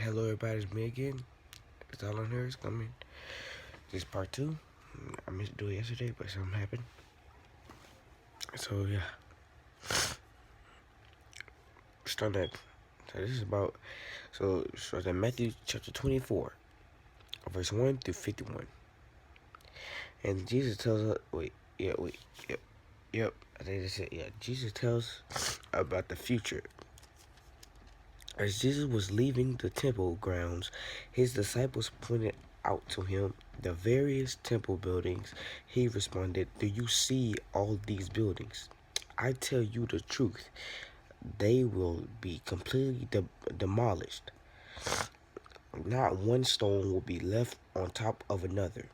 Hello, everybody. It's me again. It's all on here. It's coming. This is part two. I meant to do it yesterday, but something happened. So yeah, start that. So this is about. So it's in Matthew chapter 24, verse 1 through 51, and Jesus tells us. Yep. I think that's it. Yeah, Jesus tells about the future. As Jesus was leaving the temple grounds, his disciples pointed out to him the various temple buildings. He responded, "Do you see all these buildings? I tell you the truth, they will be completely demolished. Not one stone will be left on top of another."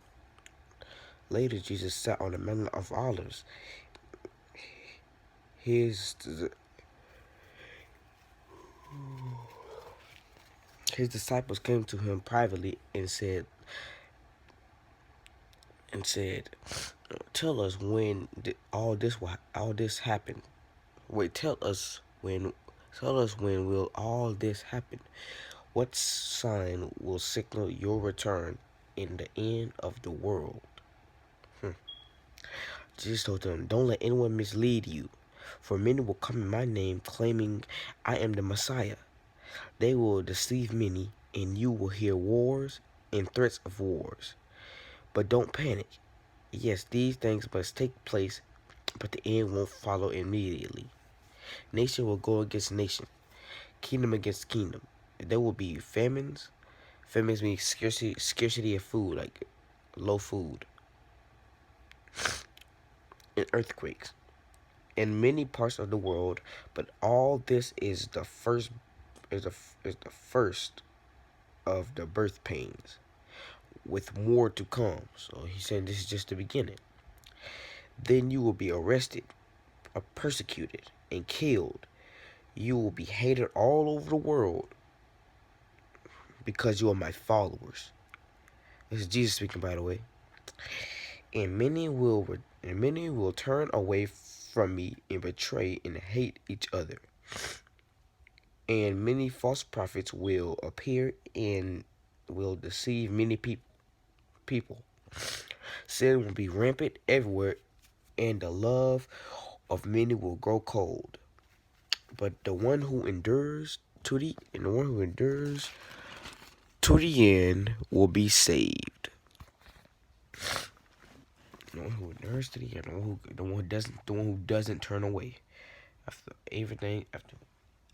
Later, Jesus sat on the Mount of Olives. His his disciples came to him privately and said, "Tell us when all this happened. Wait, tell us when will all this happen? What sign will signal your return in the end of the world?" Jesus told them, "Don't let anyone mislead you, for many will come in my name, claiming I am the Messiah. They will deceive many, and you will hear wars and threats of wars. But don't panic. Yes, these things must take place, but the end won't follow immediately. Nation will go against nation, kingdom against kingdom. There will be famines. Famines mean scarcity of food, like low food, and earthquakes in many parts of the world. But all this is the first of the birth pains, with more to come." So he said this is just the beginning. "Then you will be arrested, or persecuted, and killed. You will be hated all over the world because you are my followers." This is Jesus speaking, by the way. And many will turn away from me and betray and hate each other. And many false prophets will appear and will deceive many people. Sin will be rampant everywhere, and the love of many will grow cold. But the one who endures to the end will be saved. The one who endures to the end, the one who doesn't turn away after everything, after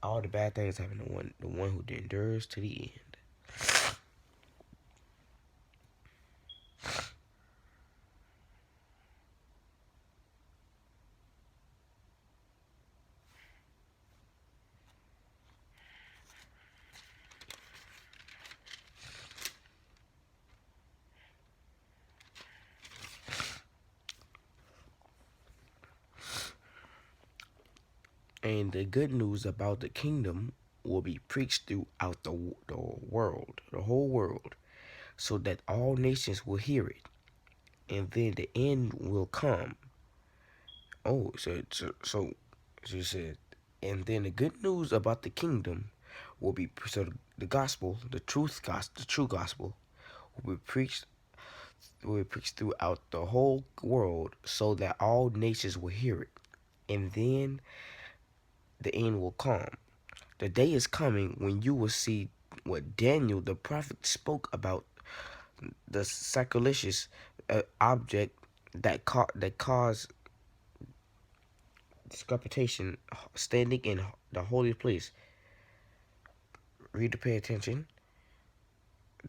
all the bad things happen. The one who endures to the end. And the good news about the kingdom will be preached throughout the world, the whole world, so that all nations will hear it, and then the end will come. Oh, so you said, and then the good news about the kingdom will be the gospel, the true gospel, will be preached throughout the whole world, so that all nations will hear it, and then the end will come. The day is coming when you will see what Daniel the prophet spoke about, the sacrilegious object that caused discapitation standing in the holy place. Read to pay attention.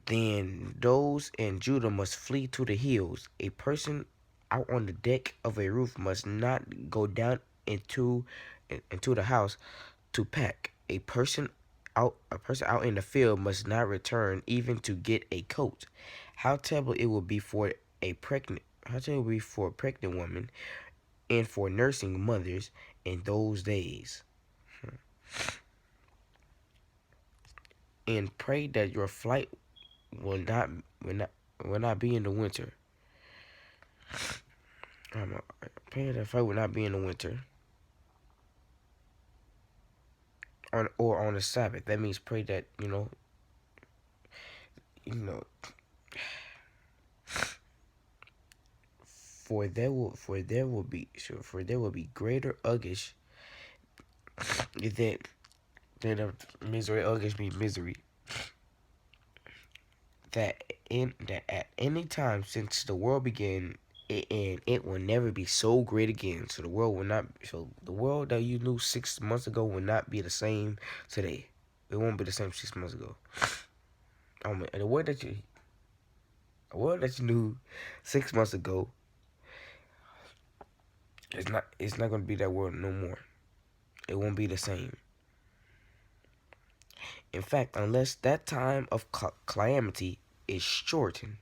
"Then those in Judah must flee to the hills. A person out on the deck of a roof must not go down into the house to pack. A person out in the field must not return even to get a coat. How terrible it will be for a pregnant woman and for nursing mothers in those days. And pray that your flight will not will not will not be in the winter. Pray that flight will not be in the winter or on the Sabbath." That means pray that you know, for there will be greater uggish than a misery uggish be misery that at any time since the world began, and it will never be so great again. So the world that you knew 6 months ago will not be the same today. It won't be the same 6 months ago. And the world that you knew 6 months ago, it's not gonna be that world no more. It won't be the same. In fact, unless that time of calamity is shortened,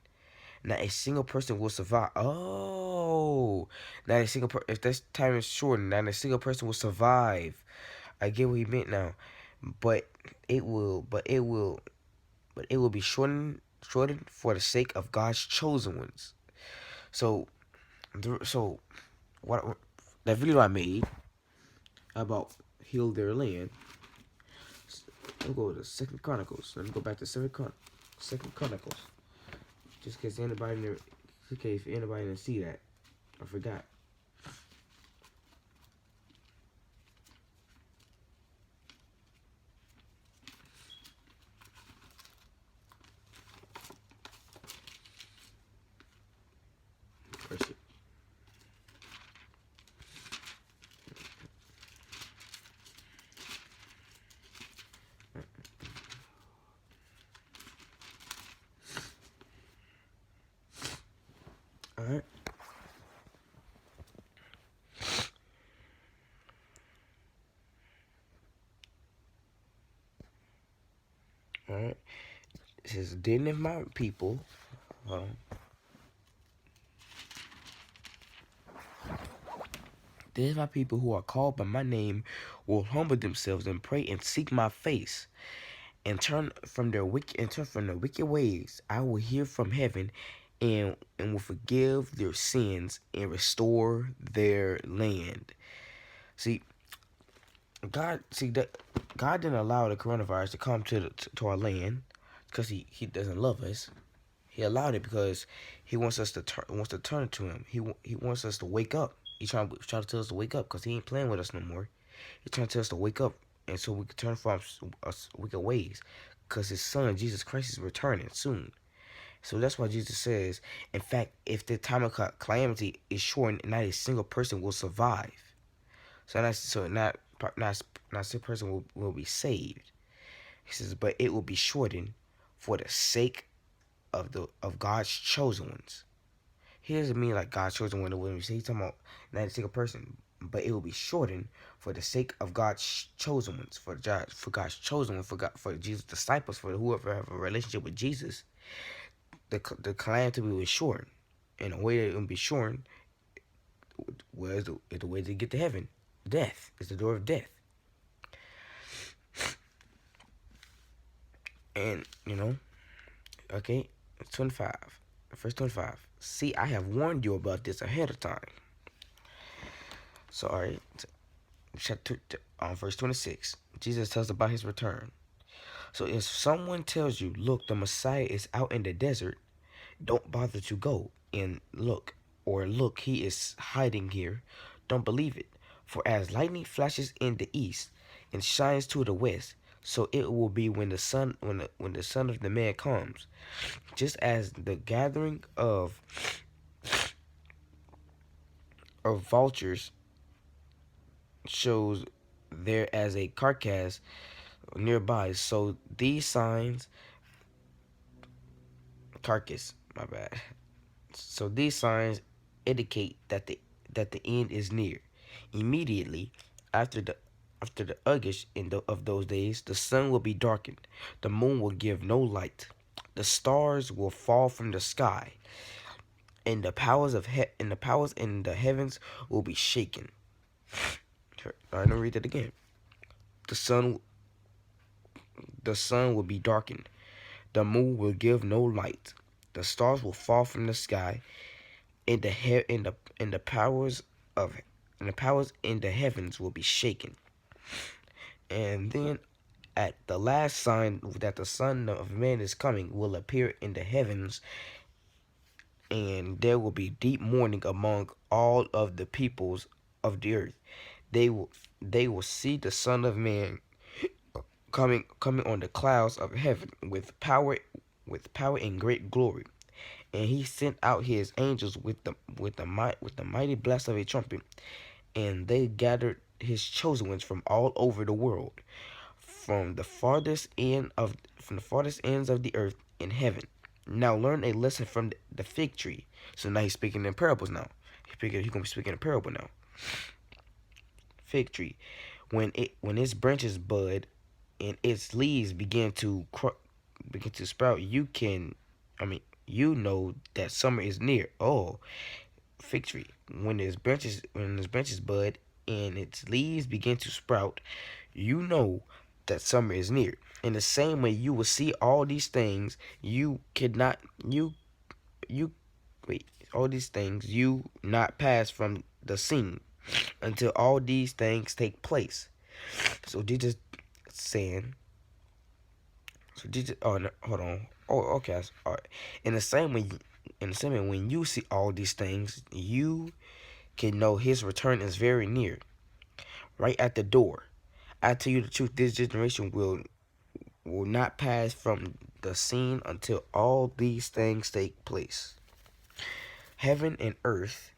not a single person will survive. Oh, not a single if that time is shortened, not a single person will survive. I get what he meant now, but it will, but it will, but it will be shortened for the sake of God's chosen ones. So, so what that video I made about heal their land. Let me go to Second Chronicles. Let me go back to Second Chronicles. Just in case anybody never, in case anybody didn't see that, I forgot. Press it. All right. All right. It says, "Then if my people, hold on. Then if my people who are called by my name will humble themselves and pray and seek my face and turn from their wicked ways, I will hear from heaven and will forgive their sins and restore their land." See, God didn't allow the coronavirus to come to our land because he doesn't love us. He allowed it because he wants us to turn to him. He wants us to wake up. He's trying to tell us to wake up because he ain't playing with us no more. He's trying to tell us to wake up, and so we can turn from us wicked ways, because his son Jesus Christ is returning soon. So that's why Jesus says, in fact, if the time of calamity is short, not a single person will survive. Not a single person will be saved. He says, but it will be shortened for the sake of God's chosen ones. He doesn't mean like God's chosen one. When we say, he's talking about not a single person, but it will be shortened for the sake of God's chosen ones, for God's chosen ones, for Jesus' disciples, for whoever have a relationship with Jesus. The calamity will be shortened, and the way that it will be shortened was the way to get to heaven. Death is the door of death. And okay, 25, verse 25. "See, I have warned you about this ahead of time." So, all right, verse 26, Jesus tells about his return. "So if someone tells you, 'Look, the Messiah is out in the desert,' don't bother to go and look, or 'Look, he is hiding here.' Don't believe it. For as lightning flashes in the east and shines to the west, so it will be when the Son of the Man comes. Just as the gathering of vultures shows there as a carcass nearby, so these signs carcass, my bad. So these signs indicate that the end is near. Immediately after the uggish of those days, the sun will be darkened, the moon will give no light, the stars will fall from the sky, and the powers in the heavens will be shaken." All right, let me read that again. The sun will be darkened, the moon will give no light, the stars will fall from the sky, and the powers in the heavens will be shaken. And then At the last sign that the Son of Man is coming will appear in the heavens, and there will be deep mourning among all of the peoples of the earth. They will see the Son of Man coming on the clouds of heaven with power and great glory. And he sent out his angels with the mighty blast of a trumpet, and they gathered his chosen ones from all over the world, from the farthest ends of the earth in heaven. Now learn a lesson from the fig tree. So now he's speaking in parables now. He's gonna be speaking in parable now. Fig tree, when its branches bud and its leaves begin to sprout, you know that summer is near. Oh, fig tree, when its branches bud and its leaves begin to sprout, you know that summer is near. In the same way, you will see all these things. You cannot you wait all these things you not pass from the scene until all these things take place. So Jesus saying, so Jesus, oh no, hold on, oh okay, all right. In the same way, when you see all these things, you can know His return is very near, right at the door. I tell you the truth, this generation will not pass from the scene until all these things take place. Heaven and earth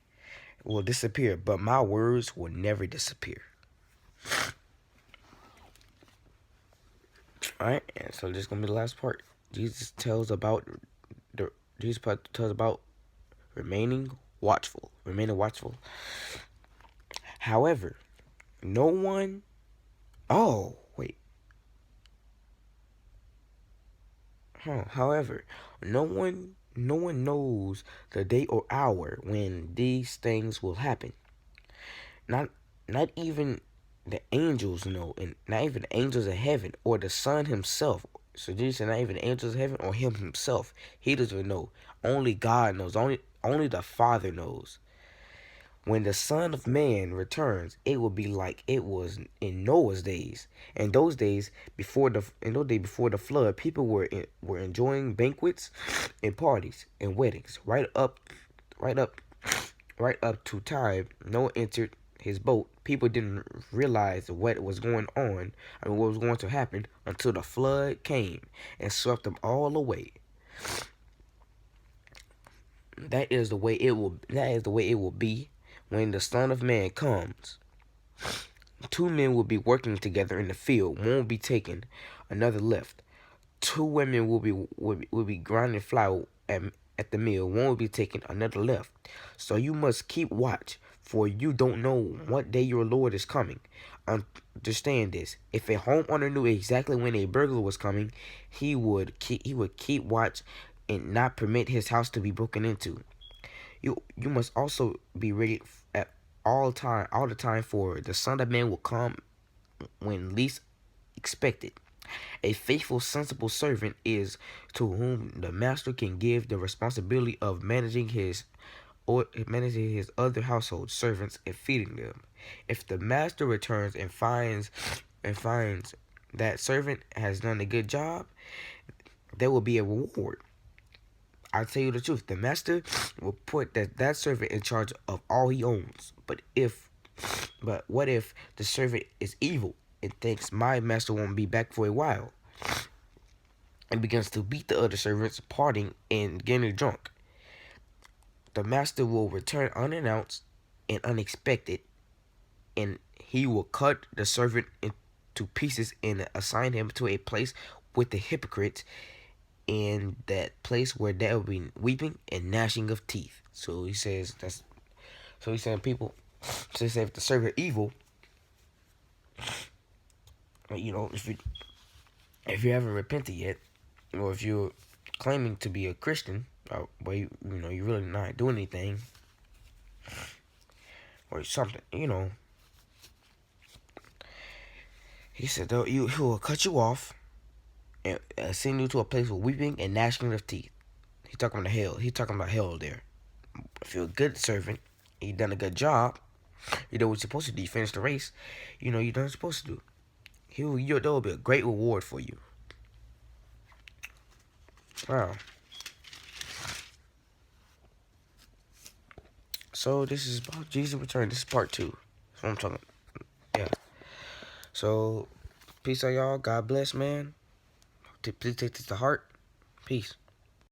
will disappear, but my words will never disappear. Alright, and so this is gonna be the last part. The Jesus tells about remaining watchful. Remaining watchful. However, no one oh wait. However, no one knows the day or hour when these things will happen. Not not even the angels know, and not even the angels of heaven or the Son himself. So Jesus said, not even the angels of heaven or him himself. He doesn't even know. Only God knows. Only the Father knows. When the Son of Man returns, it will be like it was in Noah's days. In those days before the flood, people were enjoying banquets and parties and weddings. Right up, right up to time Noah entered his boat. People didn't realize what was going on, what was going to happen, until the flood came and swept them all away. That is the way it will. That is the way it will be when the Son of Man comes. Two men will be working together in the field. One will be taken, another left. Two women will be grinding flour at the mill. One will be taken, another left. So you must keep watch, for you don't know what day your Lord is coming. Understand this: if a homeowner knew exactly when a burglar was coming, he would keep watch and not permit his house to be broken into. You must also be ready at all the time, for the Son of Man will come when least expected. A faithful, sensible servant is to whom the master can give the responsibility of managing his other household servants and feeding them. If the master returns and finds that servant has done a good job, there will be a reward. I tell you the truth, the master will put that servant in charge of all he owns. But what if the servant is evil and thinks my master won't be back for a while, and begins to beat the other servants, partying and getting drunk? The master will return unannounced and unexpected, and he will cut the servant into pieces and assign him to a place with the hypocrites, in that place where there will be weeping and gnashing of teeth. So he says he's saying people. So he said if the servant evil, if you haven't repented yet, or if you're claiming to be a Christian, but you're really not doing anything, or something, he said he will cut you off and send you to a place with weeping and gnashing of teeth. He's talking about hell. He's talking about hell there. If you're a good servant, you done a good job, you know what you're supposed to do, you finished the race, you done what you're supposed to do. That will be a great reward for you. Wow. So this is about Jesus' return. This is part 2. That's what I'm talking. Yeah. So peace out, y'all. God bless, man. Please take this to heart. Peace.